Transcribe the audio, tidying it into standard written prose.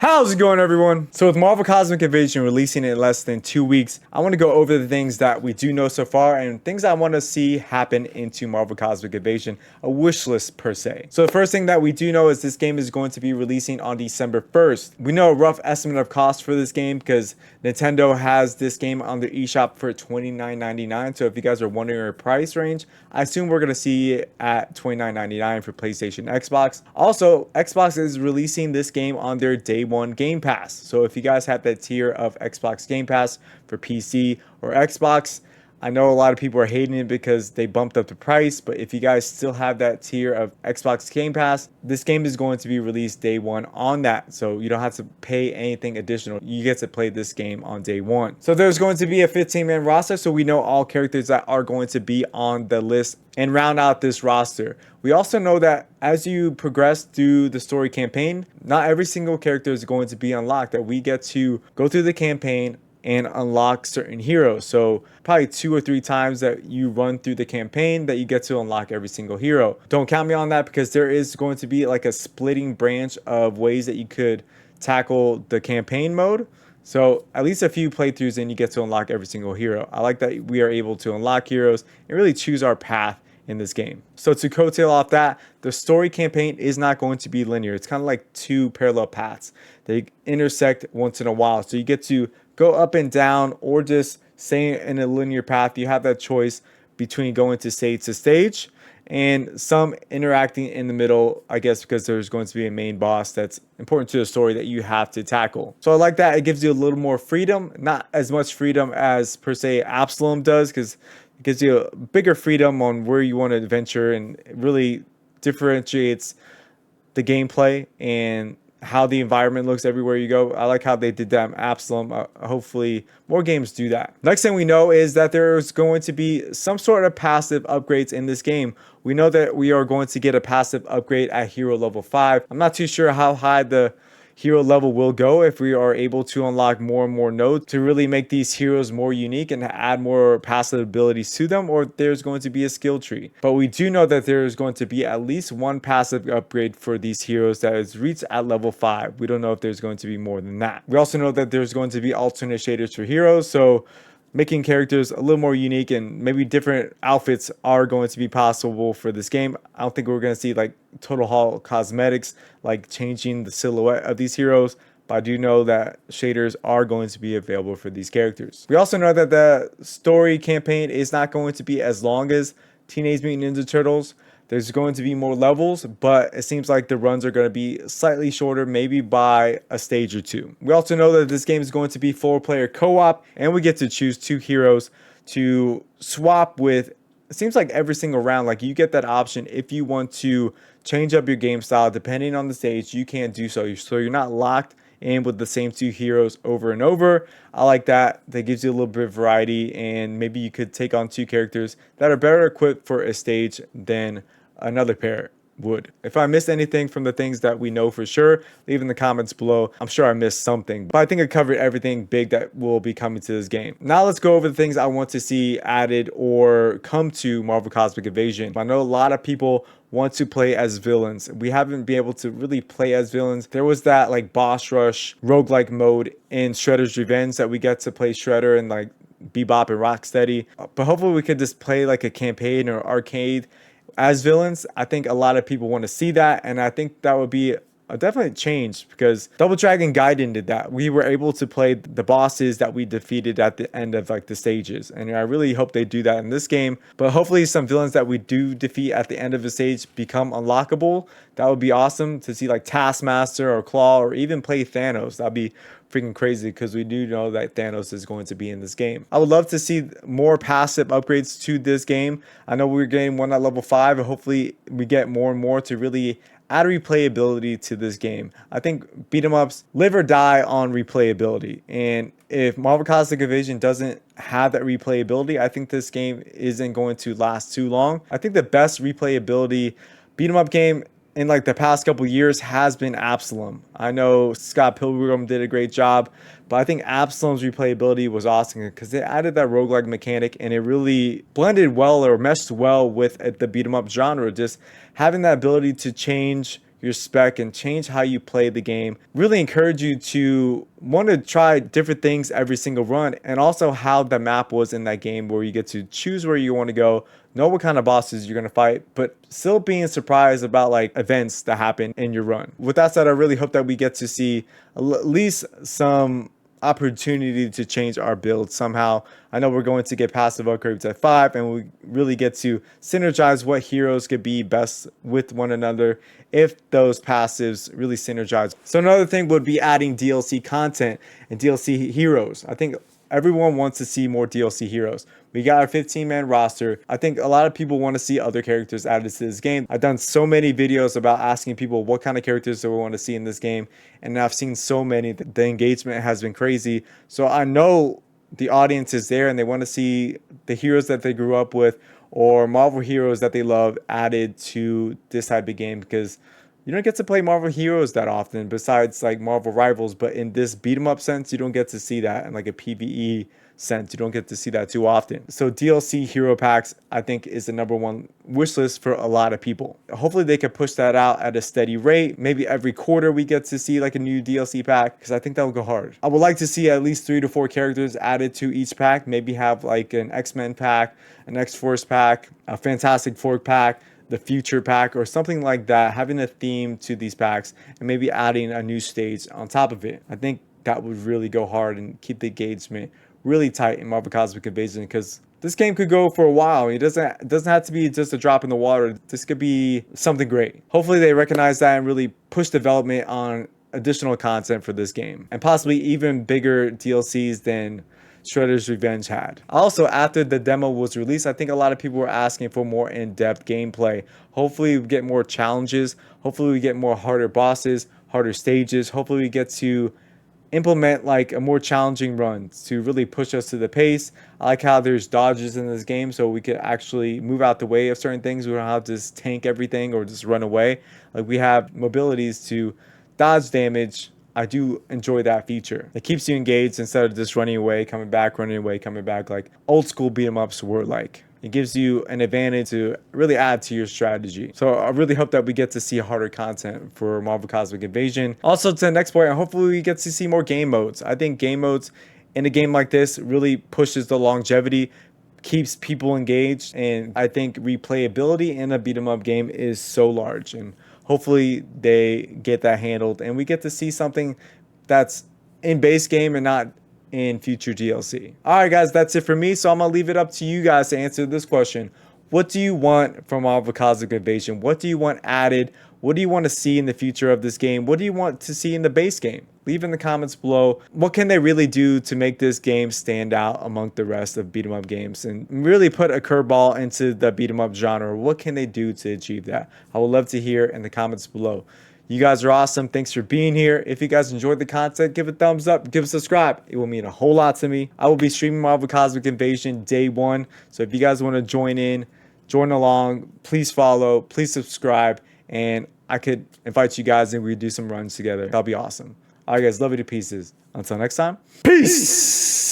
How's it going, everyone? So with Marvel Cosmic Invasion releasing in less than 2 weeks, I want to go over the things that we do know so far and things I want to see happen into Marvel Cosmic Invasion, a wish list per se. So the first thing that we do know is this game is going to be releasing on December 1st. We know a rough estimate of cost for this game because Nintendo has this game on their eShop for $29.99. So if you guys are wondering your price range, I assume we're going to see it at $29.99 for PlayStation, Xbox. Also, Xbox is releasing this game on their day one Game Pass. So if you guys have that tier of Xbox Game Pass for PC or Xbox, I know a lot of people are hating it because they bumped up the price, but if you guys still have that tier of Xbox Game Pass, this game is going to be released day one on that. So you don't have to pay anything additional. You get to play this game on day one. So there's going to be a 15-man roster, so we know all characters that are going to be on the list and round out this roster. We also know that as you progress through the story campaign, not every single character is going to be unlocked, that we get to go through the campaign and unlock certain heroes. So probably 2 or 3 times that you run through the campaign that you get to unlock every single hero. Don't count me on that because there is going to be like a splitting branch of ways that you could tackle the campaign mode. So at least a few playthroughs and you get to unlock every single hero. I like that we are able to unlock heroes and really choose our path in this game. So to coattail off that, the story campaign is not going to be linear. It's kind of like 2 parallel paths. They intersect once in a while. So you get to go up and down or just stay in a linear path. You have that choice between going to stage and some interacting in the middle, I guess, because there's going to be a main boss that's important to the story that you have to tackle. So I like that. It gives you a little more freedom, not as much freedom as per se Absalom does, because it gives you a bigger freedom on where you want to adventure, and it really differentiates the gameplay and how the environment looks everywhere you go. I like how they did that in Absalom. Hopefully more games do that. Next thing we know is that there's going to be some sort of passive upgrades in this game. We know that we are going to get a passive upgrade at hero level 5. I'm not too sure how high the hero level will go if we are able to unlock more and more nodes to really make these heroes more unique and add more passive abilities to them, or there's going to be a skill tree. But we do know that there is going to be at least one passive upgrade for these heroes that is reached at level 5. We don't know if there's going to be more than that. We also know that there's going to be alternate shaders for heroes, so making characters a little more unique and maybe different outfits are going to be possible for this game. I don't think we're going to see like total haul cosmetics, like changing the silhouette of these heroes, but I do know that shaders are going to be available for these characters. We also know that the story campaign is not going to be as long as Teenage Mutant Ninja Turtles. There's going to be more levels, but it seems like the runs are going to be slightly shorter, maybe by a stage or 2. We also know that this game is going to be 4-player co-op, and we get to choose 2 heroes to swap with. It seems like every single round, like you get that option if you want to change up your game style depending on the stage. You can do so, so you're not locked in with the same 2 heroes over and over. I like that. That gives you a little bit of variety, and maybe you could take on 2 characters that are better equipped for a stage than another pair would. If I missed anything from the things that we know for sure, leave in the comments below. I'm sure I missed something, but I think I covered everything big that will be coming to this game. Now let's go over the things I want to see added or come to Marvel Cosmic Invasion. I know a lot of people want to play as villains. We haven't been able to really play as villains. There was that like boss rush roguelike mode in Shredder's Revenge that we get to play Shredder and like Bebop and Rocksteady, but hopefully we could just play like a campaign or arcade as villains. I think a lot of people want to see that, and I think that would be a definite change because Double Dragon Gaiden did that. We were able to play the bosses that we defeated at the end of like the stages, and I really hope they do that in this game. But hopefully some villains that we do defeat at the end of the stage become unlockable. That would be awesome to see, like Taskmaster or Claw, or even play Thanos. That'd be freaking crazy because we do know that Thanos is going to be in this game. I would love to see more passive upgrades to this game. I know we're getting one at level 5, and hopefully we get more and more to really add replayability to this game. I think beat 'em ups live or die on replayability, and if Marvel Cosmic Invasion doesn't have that replayability, I think this game isn't going to last too long. I think the best replayability beat 'em up game in like the past couple years has been Absalom. I know Scott Pilgrim did a great job, but I think Absalom's replayability was awesome because they added that roguelike mechanic and it really blended well or meshed well with the beat 'em up genre. Just having that ability to change your spec and change how you play the game. Really encourage you to want to try different things every single run, and also how the map was in that game, where you get to choose where you want to go, know what kind of bosses you're going to fight, but still being surprised about like events that happen in your run. With that said, I really hope that we get to see at least some opportunity to change our build somehow. I know we're going to get passive upgrades at 5, and we really get to synergize what heroes could be best with one another if those passives really synergize. So another thing would be adding DLC content and DLC heroes. I think everyone wants to see more DLC heroes. We got our 15-man roster. I think a lot of people want to see other characters added to this game. I've done so many videos about asking people what kind of characters do we want to see in this game, and I've seen so many. The engagement has been crazy. So I know the audience is there and they want to see the heroes that they grew up with or Marvel heroes that they love added to this type of game, because you don't get to play Marvel heroes that often besides like Marvel Rivals. But in this beat 'em up sense, you don't get to see that. In like a PvE sense, you don't get to see that too often. So DLC hero packs, I think, is the #1 wish list for a lot of people. Hopefully they could push that out at a steady rate. Maybe every quarter we get to see like a new DLC pack, because I think that will go hard. I would like to see at least 3 to 4 characters added to each pack. Maybe have like an X-Men pack, an X-Force pack, a Fantastic Four pack, the future pack, or something like that, having a theme to these packs and maybe adding a new stage on top of it. I think that would really go hard and keep the engagement really tight in Marvel Cosmic Invasion, because this game could go for a while. It doesn't have to be just a drop in the water. This could be something great. Hopefully they recognize that and really push development on additional content for this game, and possibly even bigger DLCs than Shredder's Revenge had. Also, after the demo was released, I think a lot of people were asking for more in-depth gameplay. Hopefully we get more challenges. Hopefully we get more harder bosses, harder stages. Hopefully we get to implement like a more challenging run to really push us to the pace. I like how there's dodges in this game, so we could actually move out the way of certain things. We don't have to just tank everything or just run away. Like, we have mobilities to dodge damage. I do enjoy that feature. It keeps you engaged instead of just running away, coming back, running away, coming back, like old school beat 'em ups were like. It gives you an advantage to really add to your strategy. So I really hope that we get to see harder content for Marvel Cosmic Invasion. Also, to the next point, hopefully we get to see more game modes. I think game modes in a game like this really pushes the longevity, keeps people engaged, and I think replayability in a beat 'em up game is so large, and hopefully they get that handled and we get to see something that's in base game and not in future DLC. All right, guys, that's it for me. So I'm gonna leave it up to you guys to answer this question. What do you want from Marvel Cosmic Invasion? What do you want added? What do you want to see in the future of this game? What do you want to see in the base game? Leave in the comments below. What can they really do to make this game stand out among the rest of beat 'em up games and really put a curveball into the beat 'em up genre? What can they do to achieve that? I would love to hear in the comments below. You guys are awesome. Thanks for being here. If you guys enjoyed the content, give a thumbs up, give a subscribe. It will mean a whole lot to me. I will be streaming Marvel Cosmic Invasion day 1. So if you guys want to join in, join along, please follow, please subscribe, and I could invite you guys and we do some runs together. That'll be awesome. All right, guys, love you to pieces. Until next time, peace.